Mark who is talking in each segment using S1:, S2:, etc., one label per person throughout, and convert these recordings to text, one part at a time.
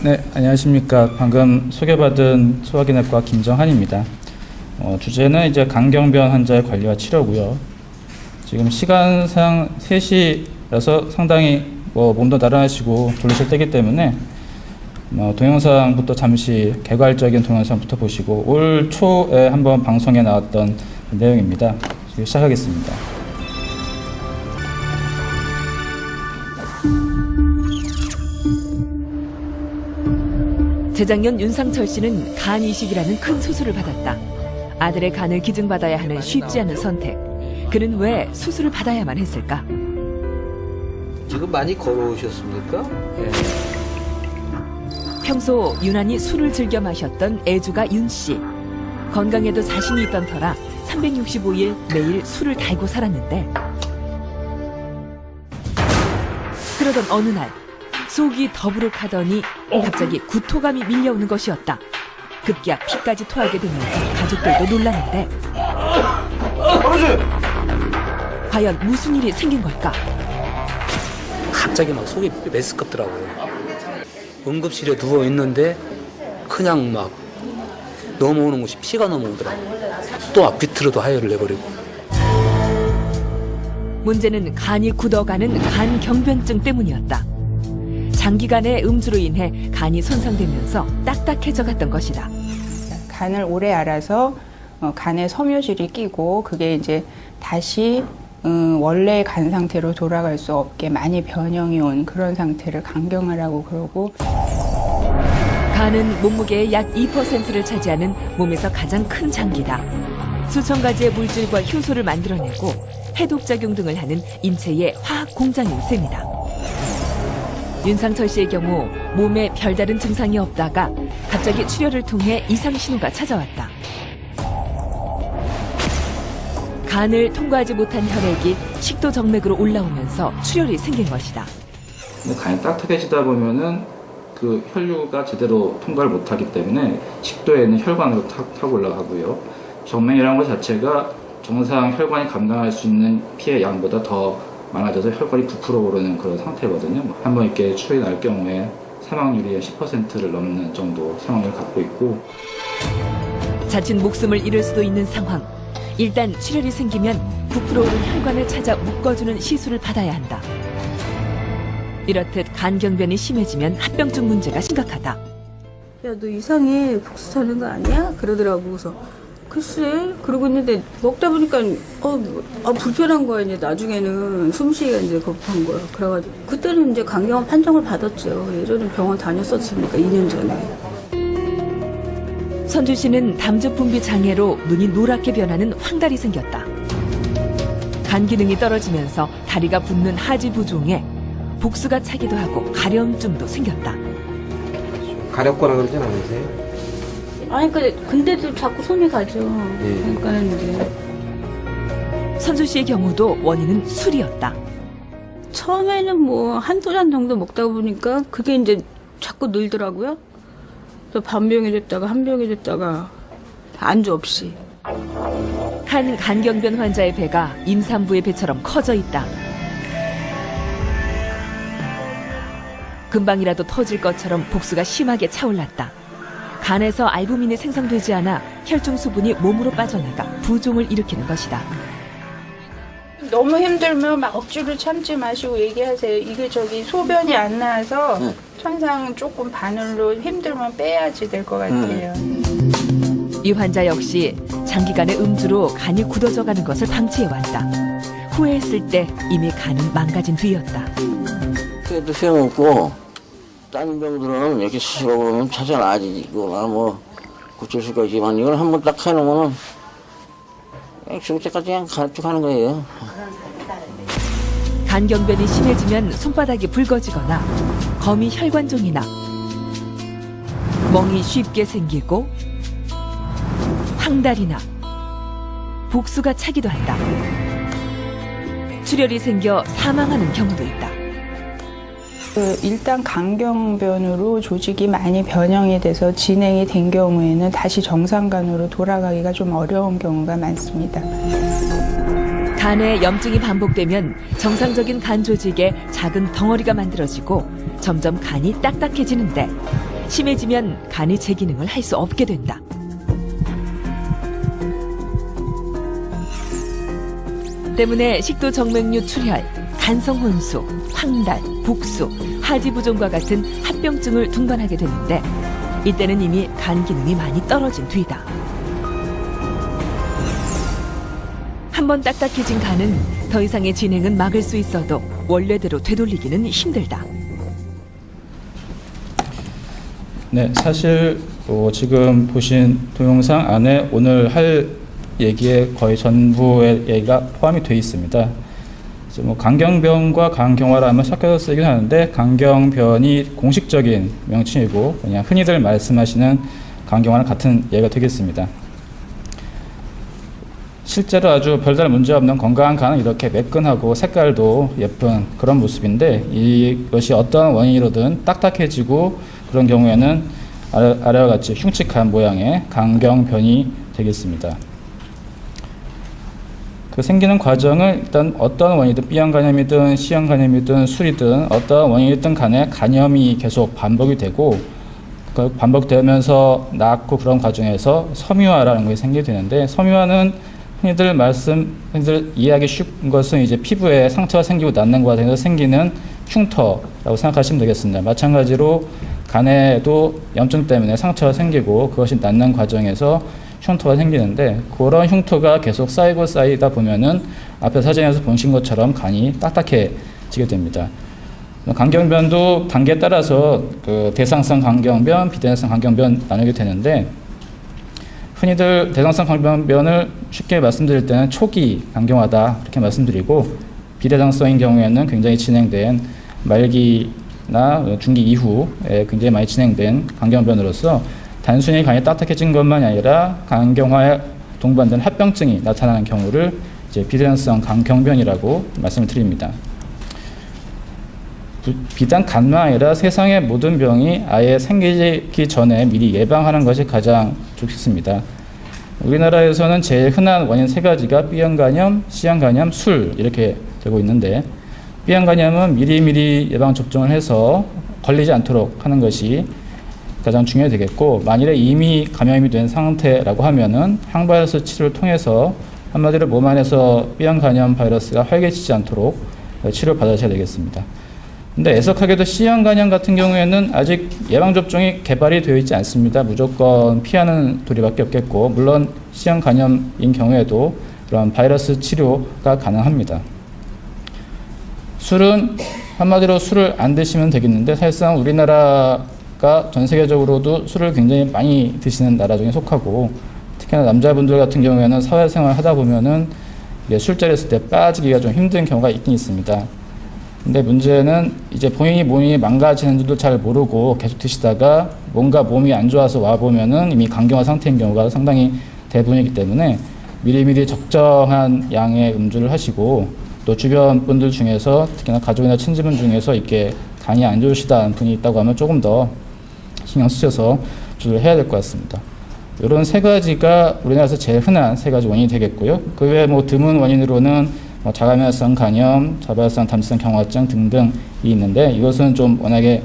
S1: 네, 안녕하십니까. 방금 소개받은 소화기내과 김정한입니다. 주제는 이제 간경변 환자의 관리와 치료고요. 지금 시간상 3시라서 상당히 몸도 나른하시고 졸리실 때이기 때문에 동영상부터 잠시 개괄적인 동영상부터 보시고 올 초에 한번 방송에 나왔던 내용입니다. 지금 시작하겠습니다.
S2: 재작년 윤상철 씨는 간 이식이라는 큰 수술을 받았다. 아들의 간을 기증받아야 하는 쉽지 않은 선택. 그는 왜 수술을 받아야만 했을까?
S3: 지금 많이 걸어오셨습니까? 네.
S2: 평소 유난히 술을 즐겨 마셨던 애주가 윤 씨. 건강에도 자신이 있던 터라 365일 매일 술을 달고 살았는데 그러던 어느 날 속이 더부룩하더니 갑자기 구토감이 밀려오는 것이었다. 급기야 피까지 토하게 되면서 가족들도 놀랐는데 과연 무슨 일이 생긴 걸까?
S3: 갑자기 막 속이 메스껍더라고요. 응급실에 누워 있는데 그냥 막 넘어오는 것이 피가 넘어오더라고요. 또 밑으로도 하혈을 내버리고.
S2: 문제는 간이 굳어가는 간경변증 때문이었다. 장기간의 음주로 인해 간이 손상되면서 딱딱해져 갔던 것이다.
S4: 간을 오래 앓아서 간에 섬유질이 끼고 그게 이제 다시 원래의 간 상태로 돌아갈 수 없게 많이 변형이 온 그런 상태를 간경화라고 그러고,
S2: 간은 몸무게의 약 2%를 차지하는 몸에서 가장 큰 장기다. 수천 가지의 물질과 효소를 만들어내고 해독작용 등을 하는 인체의 화학 공장인 셈이다. 윤상철 씨의 경우 몸에 별다른 증상이 없다가 갑자기 출혈을 통해 이상 신호가 찾아왔다. 간을 통과하지 못한 혈액이 식도 정맥으로 올라오면서 출혈이 생긴 것이다.
S1: 간이 딱딱해지다 보면은 그 혈류가 제대로 통과를 못하기 때문에 식도에 있는 혈관으로 타고 올라가고요. 정맥이라는 것 자체가 정상 혈관이 감당할 수 있는 피의 양보다 더 많아져서 혈관이 부풀어 오르는 그런 상태거든요. 한번 이렇게 출혈이 날 경우에 사망률이 10%를 넘는 정도 사망률을 갖고 있고,
S2: 자칫 목숨을 잃을 수도 있는 상황. 일단 출혈이 생기면 부풀어 오른 혈관을 찾아 묶어주는 시술을 받아야 한다. 이렇듯 간경변이 심해지면 합병증 문제가 심각하다.
S5: 야, 너 이상해. 복수 타는 거 아니야? 그러더라고. 그래서 글쎄 그러고 있는데 먹다 보니까 불편한 거야. 이제 나중에는 숨쉬기가 이제 급한 거야. 그래가지고 그때는 이제 간경화 판정을 받았죠. 예전에 병원 다녔었으니까 2년 전에.
S2: 선주 씨는 담즙 분비 장애로 눈이 노랗게 변하는 황달이 생겼다. 간 기능이 떨어지면서 다리가 붓는 하지 부종에 복수가 차기도 하고 가려움증도 생겼다.
S3: 가렵거나 그러진 않으세요?
S5: 아니 근데도 자꾸 손이 가죠.
S3: 네.
S5: 그러니까는 이제
S2: 선주 씨의 경우도 원인은 술이었다.
S5: 처음에는 뭐 한두 잔 정도 먹다 보니까 그게 이제 자꾸 늘더라고요. 또 반병이 됐다가 한 병이 됐다가 안주 없이.
S2: 한 간경변 환자의 배가 임산부의 배처럼 커져 있다. 금방이라도 터질 것처럼 복수가 심하게 차올랐다. 간에서 알부민이 생성되지 않아 혈중 수분이 몸으로 빠져나가 부종을 일으키는 것이다.
S6: 너무 힘들면 막 억지로 참지 마시고 얘기하세요. 이게 소변이 안 나와서 천상 조금 바늘로 힘들면 빼야지 될 것 같아요.
S2: 이 환자 역시 장기간의 음주로 간이 굳어져 가는 것을 방치해왔다. 후회했을 때 이미 간은 망가진 뒤였다.
S7: 그래도 소용없고 다른 병들은 이렇게 스스로 보면 찾아나지거나 고칠 수가 있지만 이걸 한번 딱 해놓으면 죽을 때까지 그냥 가는 거예요.
S2: 간경변이 심해지면 손바닥이 붉어지거나 거미 혈관종이나 멍이 쉽게 생기고 황달이나 복수가 차기도 한다. 출혈이 생겨 사망하는 경우도 있다.
S4: 일단 간경변으로 조직이 많이 변형이 돼서 진행이 된 경우에는 다시 정상간으로 돌아가기가 좀 어려운 경우가 많습니다.
S2: 간에 염증이 반복되면 정상적인 간 조직에 작은 덩어리가 만들어지고 점점 간이 딱딱해지는데 심해지면 간이 제 기능을 할 수 없게 된다. 때문에 식도 정맥류 출혈, 간성 혼수, 황달, 복수, 하지부종과 같은 합병증을 동반하게 되는데 이때는 이미 간 기능이 많이 떨어진 뒤다. 한번 딱딱해진 간은 더 이상의 진행은 막을 수 있어도 원래대로 되돌리기는 힘들다.
S1: 네, 사실 지금 보신 동영상 안에 오늘 할 얘기의 거의 전부의 얘기가 포함이 되어 있습니다. 이제 뭐 강경변과 강경화라면 섞여서 쓰긴 하는데 강경변이 공식적인 명칭이고 그냥 흔히들 말씀하시는 강경화는 같은 얘기가 되겠습니다. 실제로 아주 별다른 문제 없는 건강한 간은 이렇게 매끈하고 색깔도 예쁜 그런 모습인데 이것이 어떤 원인으로든 딱딱해지고 그런 경우에는 아래와 같이 흉측한 모양의 강경변이 되겠습니다. 그 생기는 과정을 일단 어떤 원인이든 B형 간염이든 C형 간염이든 술이든 어떤 원인이든 간에 간염이 계속 반복이 되고 그 반복되면서 낫고 그런 과정에서 섬유화라는 것이 생기게 되는데 섬유화는 흔히들 이해하기 쉬운 것은 이제 피부에 상처가 생기고 낫는 과정에서 생기는 흉터라고 생각하시면 되겠습니다. 마찬가지로 간에도 염증 때문에 상처가 생기고 그것이 낫는 과정에서 흉터가 생기는데 그런 흉터가 계속 쌓이다 보면은 앞에 사진에서 보신 것처럼 간이 딱딱해지게 됩니다. 강경변도 단계에 따라서 그 대상성 강경변, 비대상성 강경변 나누게 되는데 흔히들 대상성 강경변을 쉽게 말씀드릴 때는 초기 강경화다 이렇게 말씀드리고 비대상성인 경우에는 굉장히 진행된 말기나 중기 이후에 굉장히 많이 진행된 강경변으로서 단순히 간이 딱딱해진 것만이 아니라 강경화에 동반된 합병증이 나타나는 경우를 이제 비대상성 강경변이라고 말씀을 드립니다. 비단 간만 아니라 세상의 모든 병이 아예 생기기 전에 미리 예방하는 것이 가장 좋습니다. 우리나라에서는 제일 흔한 원인 세 가지가 B형 간염, C형 간염, 술 이렇게 되고 있는데 B형 간염은 미리미리 예방 접종을 해서 걸리지 않도록 하는 것이 가장 중요하겠고 만일에 이미 감염이 된 상태라고 하면은 항바이러스 치료를 통해서 한마디로 몸 안에서 B형 간염 바이러스가 활개치지 않도록 치료를 받으셔야 되겠습니다. 근데 애석하게도 C형 간염 같은 경우에는 아직 예방접종이 개발이 되어 있지 않습니다. 무조건 피하는 도리밖에 없겠고 물론 C형 간염인 경우에도 그런 바이러스 치료가 가능합니다. 술은 한마디로 술을 안 드시면 되겠는데 사실상 우리나라가 전 세계적으로도 술을 굉장히 많이 드시는 나라 중에 속하고 특히나 남자분들 같은 경우에는 사회생활 하다 보면은 술자리 했을 때 빠지기가 좀 힘든 경우가 있긴 있습니다. 근데 문제는 이제 본인이 몸이 망가지는 줄도 잘 모르고 계속 드시다가 뭔가 몸이 안 좋아서 와보면은 이미 강경화 상태인 경우가 상당히 대부분이기 때문에 미리미리 적정한 양의 음주를 하시고 또 주변 분들 중에서 특히나 가족이나 친지분 중에서 이렇게 간이 안 좋으시다는 분이 있다고 하면 조금 더 신경 쓰셔서 조절을 해야 될 것 같습니다. 이런 세 가지가 우리나라에서 제일 흔한 세 가지 원인이 되겠고요. 그 외에 뭐 드문 원인으로는 자가면역성 간염, 자발성 담수성 경화증 등등이 있는데 이것은 좀 워낙에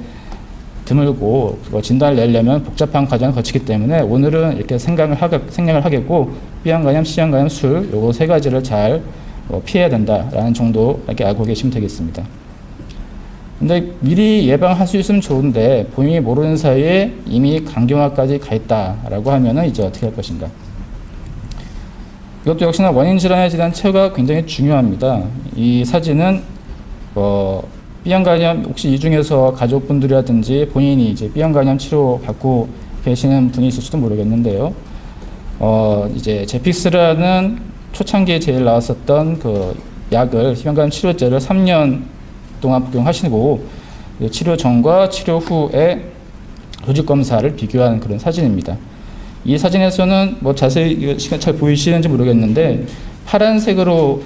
S1: 드물고 진단을 내려면 복잡한 과정을 거치기 때문에 오늘은 이렇게 생략을 하겠고 B형 간염, C형 간염, 술 요거 세 가지를 잘 피해야 된다라는 정도 이렇게 알고 계시면 되겠습니다. 근데 미리 예방할 수 있으면 좋은데 본인이 모르는 사이에 이미 강경화까지 가 있다라고 하면은 이제 어떻게 할 것인가? 이것도 역시나 원인 질환에 대한 체크가 굉장히 중요합니다. 이 사진은 B형 간염 혹시 이 중에서 가족분들이라든지 본인이 이제 B형 간염 치료 받고 계시는 분이 있을지도 모르겠는데요. 이제 제픽스라는 초창기에 제일 나왔었던 그 약을 B형 간염 치료제를 3년 동안 복용하시고 치료 전과 치료 후에 조직 검사를 비교하는 그런 사진입니다. 이 사진에서는 뭐 자세히 시간 잘 보이시는지 모르겠는데 파란색으로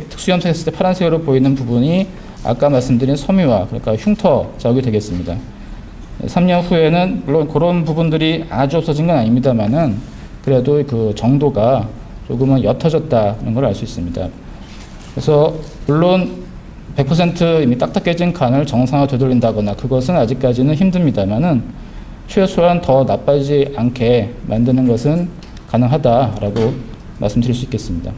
S1: 특수 염색했을 때 파란색으로 보이는 부분이 아까 말씀드린 섬유화, 그러니까 흉터 자국이 되겠습니다. 3년 후에는 물론 그런 부분들이 아주 없어진 건 아닙니다만은 그래도 그 정도가 조금은 옅어졌다는 걸 알 수 있습니다. 그래서 물론 100% 이미 딱딱해진 간을 정상화 되돌린다거나 그것은 아직까지는 힘듭니다만은 최소한 더 나빠지지 않게 만드는 것은 가능하다라고 말씀드릴 수 있겠습니다.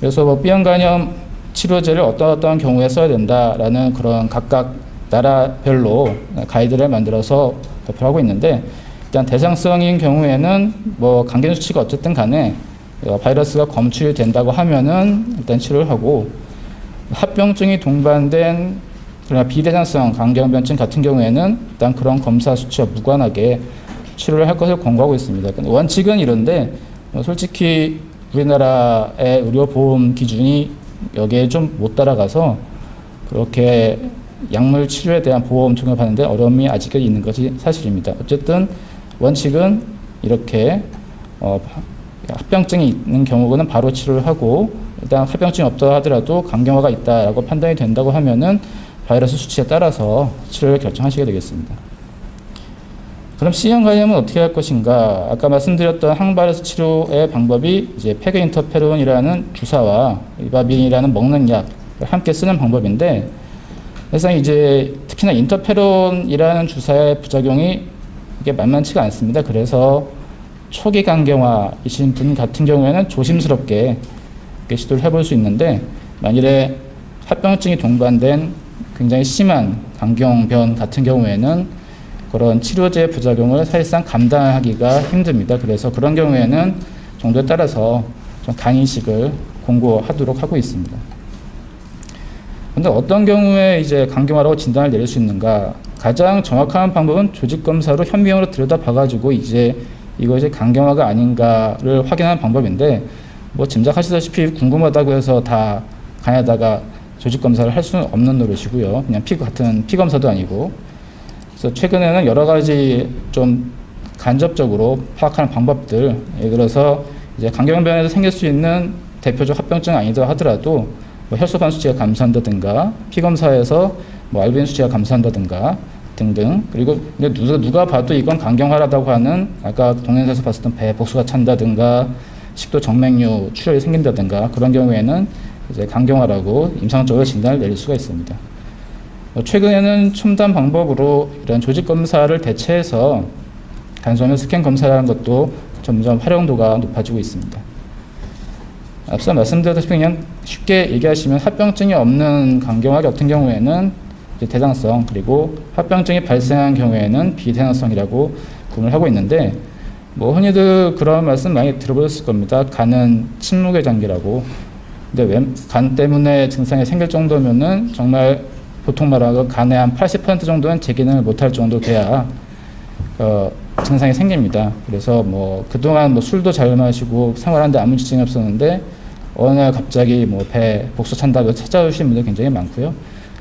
S1: 그래서 뭐 B형 간염 치료제를 어떠한 경우에 써야 된다라는 그런 각각 나라별로 가이드를 만들어서 발표하고 있는데, 일단 대상성인 경우에는 뭐 강경 수치가 어쨌든 간에 바이러스가 검출이 된다고 하면은 일단 치료를 하고, 합병증이 동반된 그러나 비대장성 강경변증 같은 경우에는 일단 그런 검사 수치와 무관하게 치료를 할 것을 권고하고 있습니다. 원칙은 이런데 솔직히 우리나라의 의료보험 기준이 여기에 좀 못 따라가서 그렇게 약물 치료에 대한 보험 적용을 받는데 어려움이 아직까지 있는 것이 사실입니다. 어쨌든 원칙은 이렇게 합병증이 있는 경우는 바로 치료를 하고, 일단 합병증이 없다 하더라도 강경화가 있다라고 판단이 된다고 하면은 바이러스 수치에 따라서 치료를 결정하시게 되겠습니다. 그럼 C형 간염은 어떻게 할 것인가? 아까 말씀드렸던 항바이러스 치료의 방법이 이제 페그 인터페론이라는 주사와 이바빈이라는 먹는 약을 함께 쓰는 방법인데, 사실상 이제 특히나 인터페론이라는 주사의 부작용이 이게 만만치가 않습니다. 그래서 초기 강경화이신 분 같은 경우에는 조심스럽게 시도를 해볼 수 있는데, 만일에 합병증이 동반된 굉장히 심한 강경변 같은 경우에는 그런 치료제 부작용을 사실상 감당하기가 힘듭니다. 그래서 그런 경우에는 정도에 따라서 좀 간이식을 권고하도록 하고 있습니다. 그런데 어떤 경우에 이제 강경화라고 진단을 내릴 수 있는가? 가장 정확한 방법은 조직 검사로 현미경으로 들여다봐가지고 이제 이것이 강경화가 아닌가를 확인하는 방법인데, 뭐 짐작하시다시피 궁금하다고 해서 다 간에다가 조직 검사를 할 수는 없는 노릇이고요. 그냥 같은 피 검사도 아니고. 그래서 최근에는 여러 가지 좀 간접적으로 파악하는 방법들, 예를 들어서 이제 강경변에서 생길 수 있는 대표적 합병증 아니다 하더라도 뭐 혈소판 수치가 감소한다든가, 피 검사에서 뭐 알부민 수치가 감소한다든가 등등. 그리고 누가 봐도 이건 강경화라고 하는, 아까 동영상에서 봤었던 배 복수가 찬다든가 식도 정맥류 출혈이 생긴다든가 그런 경우에는 이제 강경화라고 임상적으로 진단을 내릴 수가 있습니다. 최근에는 첨단 방법으로 이런 조직 검사를 대체해서 간소면 스캔 검사라는 것도 점점 활용도가 높아지고 있습니다. 앞서 말씀드렸다시피 그냥 쉽게 얘기하시면 합병증이 없는 강경화 같은 경우에는 이제 대장성, 그리고 합병증이 발생한 경우에는 비대장성이라고 구분을 하고 있는데, 뭐 흔히들 그런 말씀 많이 들어보셨을 겁니다. 간은 침묵의 장기라고. 근데 간 때문에 증상이 생길 정도면은 정말 보통 말하고 간의 한 80% 정도는 재기능을 못할 정도 돼야 증상이 생깁니다. 그래서 뭐 그동안 뭐 술도 잘 마시고 생활하는데 아무 지장이 없었는데 어느 날 갑자기 뭐 배 복수 찬다고 찾아오시는 분들 굉장히 많고요.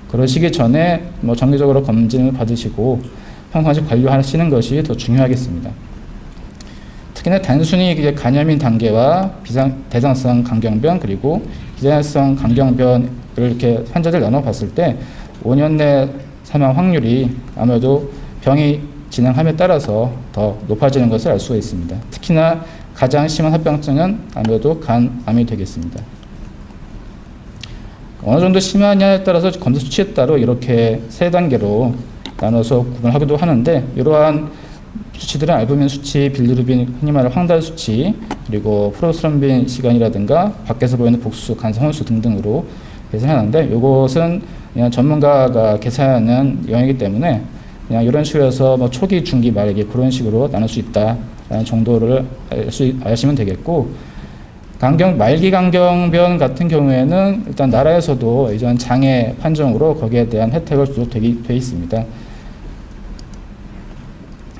S1: 그러시기 전에 뭐 정기적으로 검진을 받으시고 평상시 관리하시는 것이 더 중요하겠습니다. 특히나 단순히 이게 간염인 단계와 대장성 강경변 그리고 비대장성 강경변을 이렇게 환자들 나눠봤을 때 5년 내 사망 확률이 아무래도 병이 진행함에 따라서 더 높아지는 것을 알 수가 있습니다. 특히나 가장 심한 합병증은 아무래도 간암이 되겠습니다. 어느 정도 심하냐에 따라서 검사 수치에 따라 이렇게 3단계로 나눠서 구분하기도 하는데, 이러한 수치들은 알부민 수치, 빌리루빈, 흔히 말하는 황달 수치, 그리고 프로스럼빈 시간이라든가 밖에서 보이는 복수, 간성혼수 등등으로 계산하는데, 이것은 그냥 전문가가 계산하는 영역이기 때문에 그냥 이런 식으로 해서 뭐 초기, 중기, 말기 그런 식으로 나눌 수 있다라는 정도를 아시면 되겠고, 말기 강경변 같은 경우에는 일단 나라에서도 이전 장애 판정으로 거기에 대한 혜택을 주도록 돼 있습니다.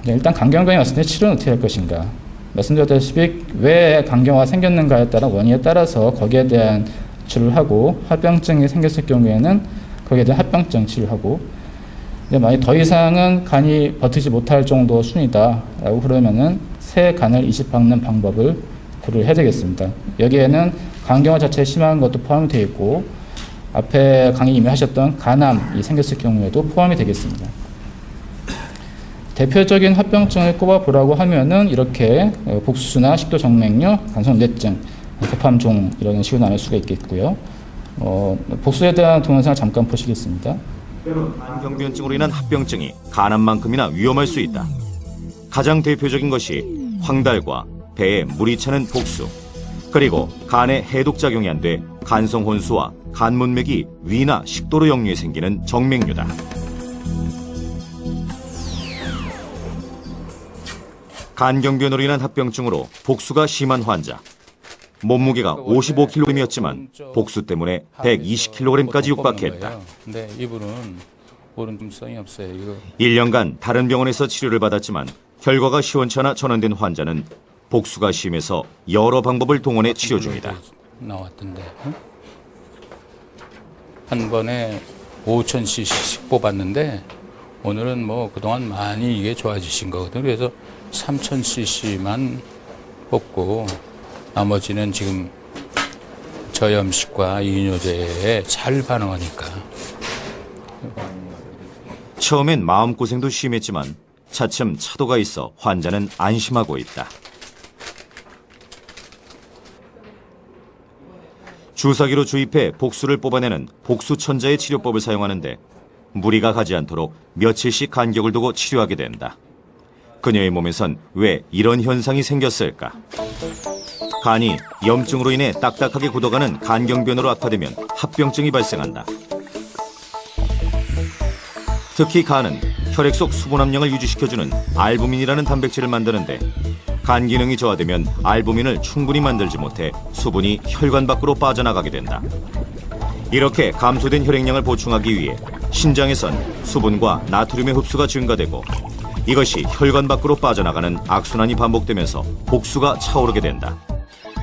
S1: 일단 강경변이 왔을 때 치료는 어떻게 할 것인가? 말씀드렸다시피 왜 강경화가 생겼는가에 따라 원인에 따라서 거기에 대한 치료를 하고, 합병증이 생겼을 경우에는 거기에 대한 합병증 치료하고, 근데 만약 더 이상은 간이 버티지 못할 정도 순이다라고 그러면은 새 간을 이식박는 방법을 고려해야 되겠습니다. 여기에는 강경화 자체가 심한 것도 포함이 되어 있고, 앞에 강의 이미 하셨던 간암이 생겼을 경우에도 포함이 되겠습니다. 대표적인 합병증을 꼽아보라고 하면은 이렇게 복수나 식도 정맥류, 간성뇌증, 대팜종 이런 식으로 나눌 수가 있겠고요. 복수에 대한 동영상을 잠깐 보시겠습니다.
S8: 간경변증으로 인한 합병증이 간암만큼이나 위험할 수 있다. 가장 대표적인 것이 황달과 배에 물이 차는 복수, 그리고 간에 해독작용이 안 돼 간성혼수와 간문맥이 위나 식도로 역류에 생기는 정맥류다. 간경변으로 인한 합병증으로 복수가 심한 환자. 몸무게가 55kg이었지만 복수 때문에 120kg까지 육박했다.
S3: 근데 이분은 좀 없어요. 이거
S8: 1년간 다른 병원에서 치료를 받았지만 결과가 시원치 않아 전환된 환자는 복수가 심해서 여러 방법을 동원해 치료 중이다.
S3: 나왔던데. 응? 한 번에 5,000cc씩 뽑았는데 오늘은 뭐 그동안 많이 이게 좋아지신 거거든요. 그래서 3,000cc만 뽑고 나머지는 지금 저염식과 이뇨제에 잘 반응하니까.
S8: 처음엔 마음고생도 심했지만 차츰 차도가 있어 환자는 안심하고 있다. 주사기로 주입해 복수를 뽑아내는 복수천자의 치료법을 사용하는데 무리가 가지 않도록 며칠씩 간격을 두고 치료하게 된다. 그녀의 몸에선 왜 이런 현상이 생겼을까? 간이 염증으로 인해 딱딱하게 굳어가는 간경변으로 악화되면 합병증이 발생한다. 특히 간은 혈액 속 수분 함량을 유지시켜주는 알부민이라는 단백질을 만드는데 간 기능이 저하되면 알부민을 충분히 만들지 못해 수분이 혈관 밖으로 빠져나가게 된다. 이렇게 감소된 혈액량을 보충하기 위해 신장에선 수분과 나트륨의 흡수가 증가되고 이것이 혈관 밖으로 빠져나가는 악순환이 반복되면서 복수가 차오르게 된다.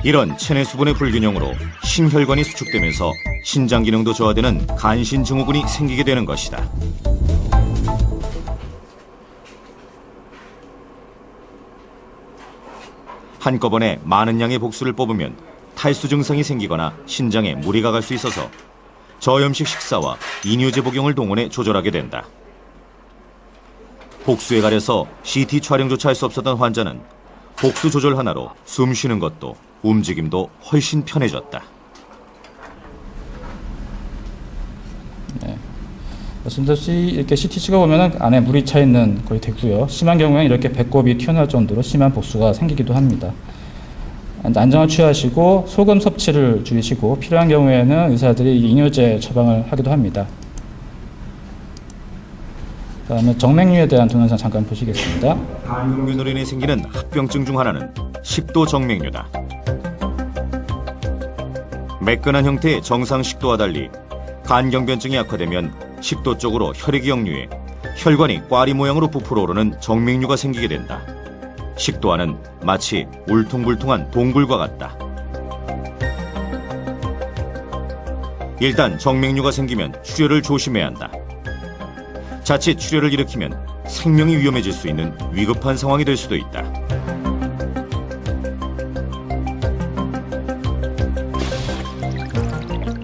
S8: 이런 체내 수분의 불균형으로 심혈관이 수축되면서 신장 기능도 저하되는 간신증후군이 생기게 되는 것이다. 한꺼번에 많은 양의 복수를 뽑으면 탈수 증상이 생기거나 신장에 무리가 갈 수 있어서 저염식 식사와 이뇨제 복용을 동원해 조절하게 된다. 복수에 가려서 CT 촬영조차 할 수 없었던 환자는 복수 조절 하나로 숨 쉬는 것도 움직임도 훨씬 편해졌다.
S1: 말씀드렸듯이 이렇게 CT 찍어보면 안에 물이 차 있는 거의 되고요. 심한 경우에는 이렇게 배꼽이 튀어나올 정도로 심한 복수가 생기기도 합니다. 안정을 취하시고 소금 섭취를 줄이시고 필요한 경우에는 의사들이 이뇨제 처방을 하기도 합니다. 그다음에 정맥류에 대한 동영상 잠깐 보시겠습니다.
S8: 간경변으로 인해 생기는 합병증 중 하나는 식도 정맥류다. 매끈한 형태의 정상 식도와 달리 간경변증이 악화되면 식도 쪽으로 혈액이 역류해 혈관이 꽈리 모양으로 부풀어 오르는 정맥류가 생기게 된다. 식도 안은 마치 울퉁불퉁한 동굴과 같다. 일단 정맥류가 생기면 출혈을 조심해야 한다. 자칫 출혈을 일으키면 생명이 위험해질 수 있는 위급한 상황이 될 수도 있다.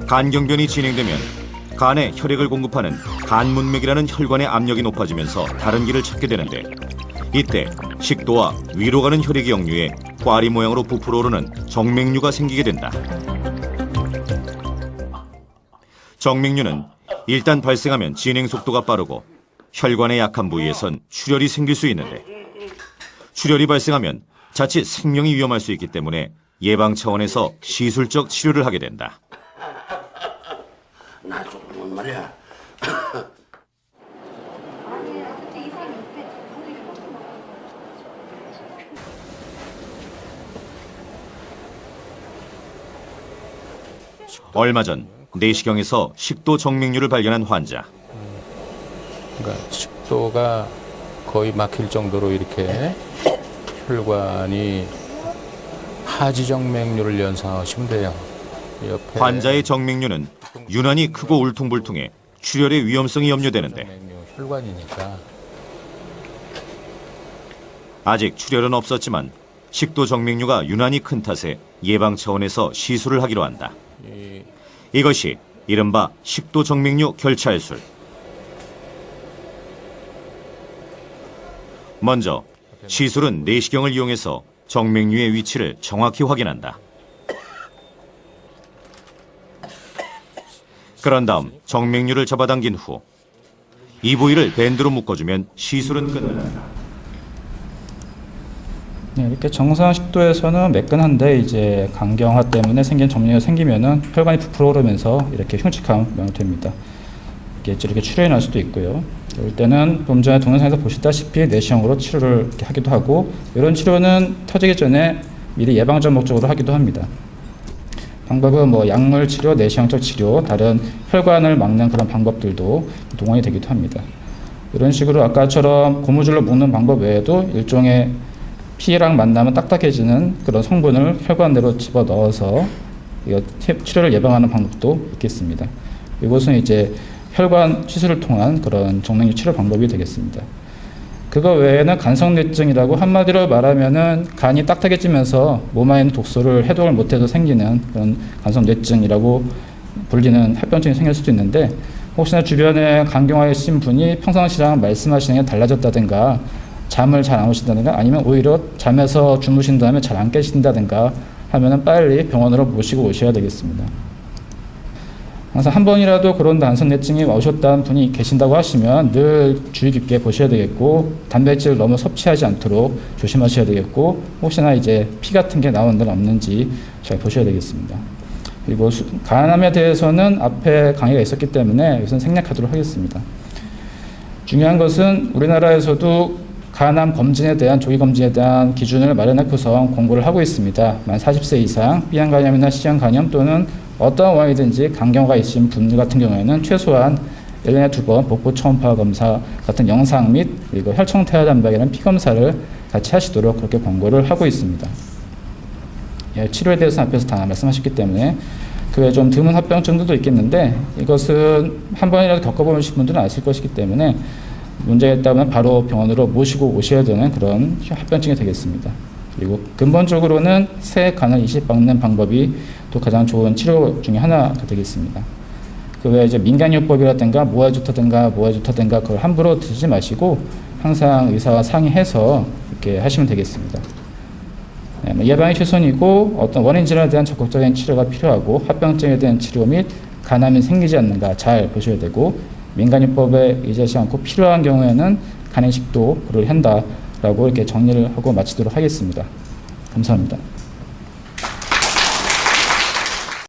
S8: 간경변이 진행되면 간에 혈액을 공급하는 간문맥이라는 혈관의 압력이 높아지면서 다른 길을 찾게 되는데 이때 식도와 위로 가는 혈액이 역류해 꽈리 모양으로 부풀어 오르는 정맥류가 생기게 된다. 정맥류는 일단 발생하면 진행 속도가 빠르고 혈관의 약한 부위에선 출혈이 생길 수 있는데 출혈이 발생하면 자칫 생명이 위험할 수 있기 때문에 예방 차원에서 시술적 치료를 하게 된다.
S7: 나 조금만 말이야.
S8: 얼마 전 내시경에서 식도 정맥류를 발견한 환자.
S3: 그러니까 식도가 거의 막힐 정도로 이렇게 혈관이 하지정맥류를 연상하시면 돼요. 옆에
S8: 환자의 정맥류는 유난히 크고 울퉁불퉁해 출혈의 위험성이 염려되는데
S3: 정맥류, 혈관이니까
S8: 아직 출혈은 없었지만 식도 정맥류가 유난히 큰 탓에 예방 차원에서 시술을 하기로 한다. 이것이 이른바 식도 정맥류 결찰술. 먼저 시술은 내시경을 이용해서 정맥류의 위치를 정확히 확인한다. 그런 다음 정맥류를 잡아당긴 후 이 부위를 밴드로 묶어주면 시술은 끝난다.
S1: 네, 이렇게 정상 식도에서는 매끈한데 이제 간경화 때문에 생긴 정맥류가 생기면은 혈관이 부풀어 오르면서 이렇게 흉측함 명령됩니다. 이렇게 출혈이 날 수도 있고요. 이럴 때는 좀 전에 동영상에서 보시다시피 내시경으로 치료를 이렇게 하기도 하고, 이런 치료는 터지기 전에 미리 예방적 목적으로 하기도 합니다. 방법은 뭐 약물 치료, 내시경적 치료, 다른 혈관을 막는 그런 방법들도 동원이 되기도 합니다. 이런 식으로 아까처럼 고무줄로 묶는 방법 외에도 일종의 피랑 만나면 딱딱해지는 그런 성분을 혈관 내로 집어 넣어서 치료를 예방하는 방법도 있겠습니다. 이것은 이제 혈관 시술을 통한 그런 정맥류 치료 방법이 되겠습니다. 그거 외에는 간성뇌증이라고 한마디로 말하면은 간이 딱딱해지면서 몸 안에 있는 독소를 해독을 못해서 생기는 그런 간성뇌증이라고 불리는 합병증이 생길 수도 있는데, 혹시나 주변에 간경화에 있으신 분이 평상시랑 말씀하시는 게 달라졌다든가, 잠을 잘 안 오신다든가, 아니면 오히려 잠에서 주무신 다음에 잘 안 깨신다든가 하면은 빨리 병원으로 모시고 오셔야 되겠습니다. 항상 한 번이라도 그런 간성뇌증이 오셨다는 분이 계신다고 하시면 늘 주의 깊게 보셔야 되겠고, 단백질을 너무 섭취하지 않도록 조심하셔야 되겠고, 혹시나 이제 피 같은 게 나오는 데는 없는지 잘 보셔야 되겠습니다. 그리고 간암에 대해서는 앞에 강의가 있었기 때문에 우선 생략하도록 하겠습니다. 중요한 것은 우리나라에서도 간암 검진에 대한 조기 검진에 대한 기준을 마련해서 공고를 하고 있습니다. 만 40세 이상 B형 간염이나 C형 간염 또는 어떤 원인이든지 간경화가 있으신 분들 같은 경우에는 최소한 1년에 2번 복부 초음파 검사 같은 영상 및 그리고 혈청 태아 단백이라는 피 검사를 같이 하시도록 그렇게 권고를 하고 있습니다. 예, 치료에 대해서 앞에서 다 말씀하셨기 때문에 그 외에 좀 드문 합병증들도 있겠는데, 이것은 한 번이라도 겪어보신 분들은 아실 것이기 때문에 문제가 있다면 바로 병원으로 모시고 오셔야 되는 그런 합병증이 되겠습니다. 그리고 근본적으로는 새 간을 이식 막는 방법이 또 가장 좋은 치료 중에 하나가 되겠습니다. 그 외에 이제 민간요법이라든가 뭐가 좋다든가 그걸 함부로 드시지 마시고 항상 의사와 상의해서 이렇게 하시면 되겠습니다. 네, 예방이 최선이고 어떤 원인 질환에 대한 적극적인 치료가 필요하고, 합병증에 대한 치료 및 간암이 생기지 않는가 잘 보셔야 되고, 민간요법에 의지하지 않고 필요한 경우에는 간이식도를 한다라고 이렇게 정리를 하고 마치도록 하겠습니다. 감사합니다.